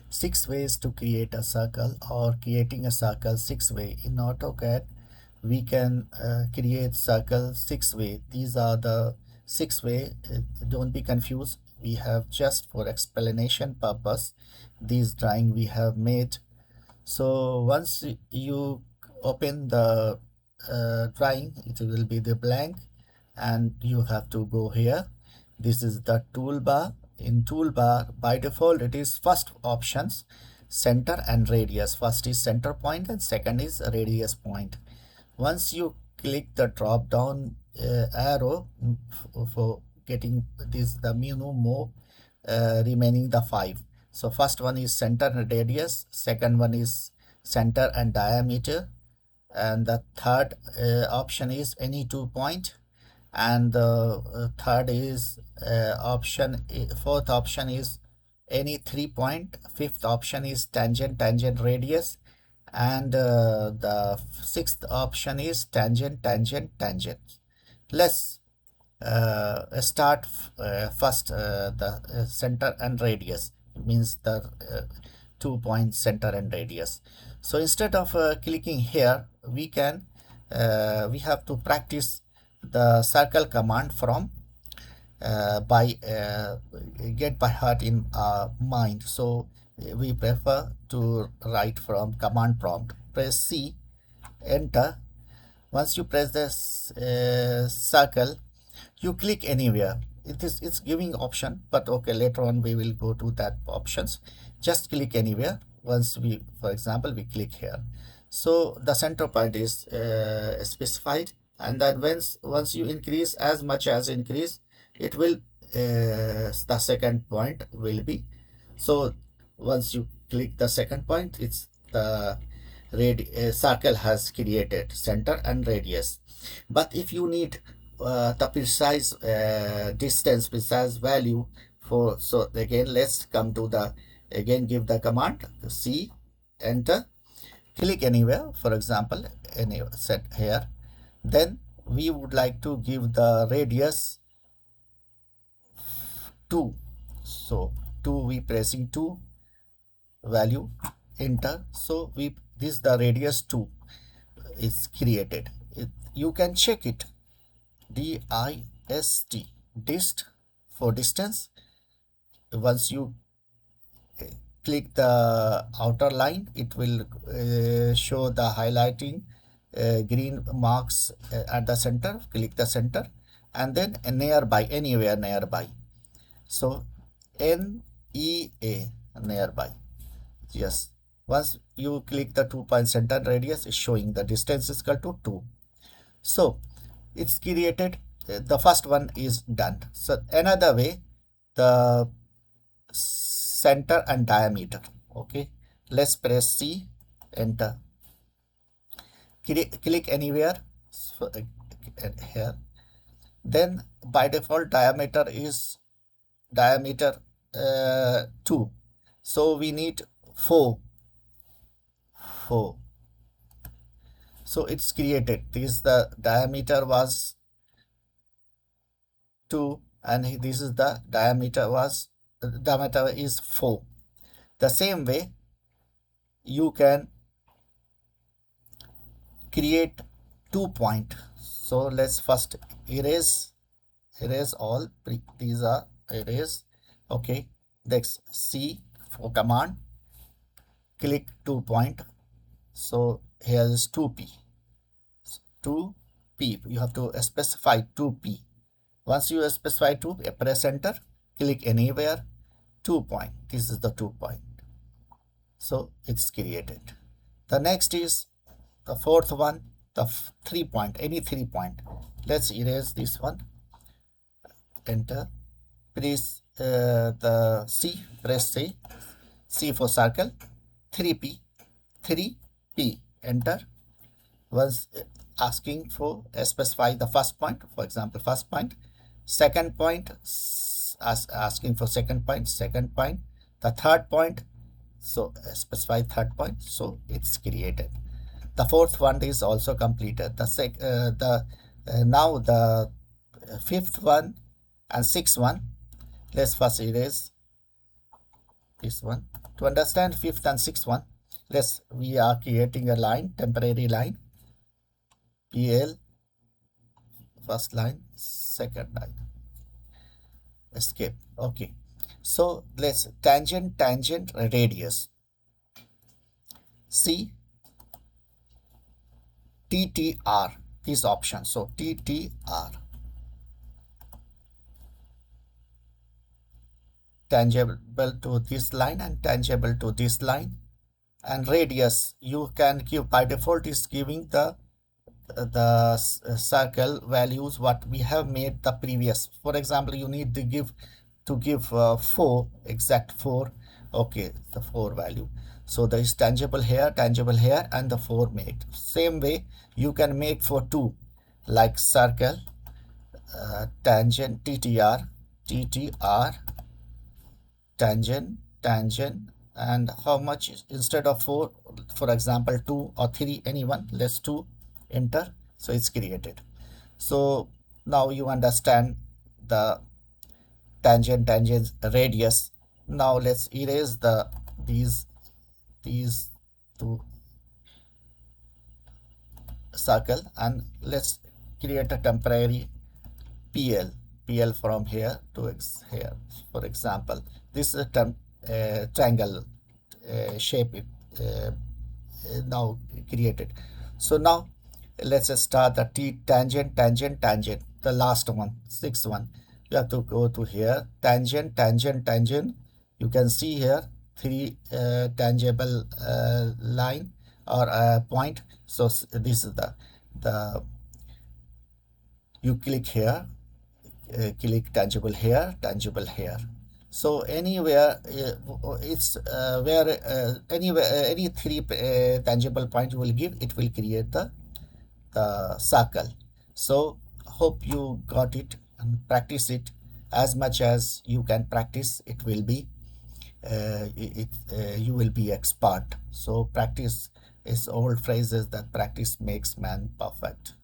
Six ways to create a circle or creating a circle six way. In AutoCAD, we can create circle six way. These are the six way. Don't be confused. We have just for explanation purpose, these drawing we have made. So once you open the drawing, it will be the blank and you have to go here. This is the toolbar. In toolbar, by default, it is first options, center and radius. First is center point and second is radius point. Once you click the drop down arrow for getting this the menu more remaining the five. So first one is center and radius, second one is center and diameter, and the third option is any 2 point, and the third is fourth option is any 3 point, fifth option is tangent radius, and the sixth option is tangent. Let's start first the center and radius, means the 2 point center and radius. So instead of clicking here, we have to practice the circle command from get by heart in our mind. So we prefer to write from command prompt. Press C, enter. Once you press this circle, you click anywhere. It's giving option, but okay, later on we will go to that options. Just click anywhere. Once we, for example, we click here, so the center point is specified, and then once you increase as much as increase, it will the second point will be. So once you click the second point, it's the circle has created center and radius. But if you need the precise distance, precise value for, so again let's come to the, again give the command C, enter, click anywhere, for example anywhere, set here. Then we would like to give the radius 2. So 2, we pressing 2 value, enter. So this the radius 2 is created. You can check it, dist for distance. Once you click the outer line, it will show the highlighting green marks at the center. Click the center and then nearby, anywhere nearby. So NEA, nearby. Yes, once you click the 2 point center radius, is showing the distance is equal to 2. So it's created, the first one is done. So another way, the center and diameter. Okay, let's press C, enter, click anywhere. So, here, then by default diameter is 2, so we need 4. So it's created, this the diameter was 2 and this is the diameter is 4. The same way you can create 2 point. So let's first erase all, these are erase. Okay, next C for command, click 2 point. So here is 2p, you have to specify 2p. Once you specify 2, press enter, click anywhere, 2 point, this is the 2 point. So it's created. The next is the fourth one, the 3 point, any 3 point. Let's erase this one, enter, press the C, press C for circle, 3p, enter. Once asking for specify the first point, for example first point, second point, asking for second point, the third point, so specify third point, so it's created. The fourth one is also completed. Now the fifth one and sixth one, let's first erase this one, To understand fifth and sixth one, we are creating a line, temporary line, PL, first line, second line, escape. Okay, so let's tangent radius. See TTR, these options. So TTR, tangible to this line and tangible to this line, and radius you can give by default is giving the circle values what we have made the previous. For example, you need to give 4, exact 4. Okay, the 4 value. So there is tangible here, and the 4 made. Same way you can make for 2, like circle, tangent, TTR, tangent, and how much instead of 4, for example 2 or 3, anyone, let's 2, enter. So it's created. So now you understand the tangent radius. Now let's erase these two circle, and let's create a temporary PL from here to here. For example, this is a triangle shape now created. So now let's start the tangent, the last one, sixth one. You have to go to here, tangent. You can see here 3 tangible line or point. So this is the you click here, click tangible here. So anywhere it's where anywhere any 3 tangible point you will give, it will create the circle. So hope you got it, and practice it as much as you can practice. It will be you will be expert. So practice is old phrases that practice makes man perfect.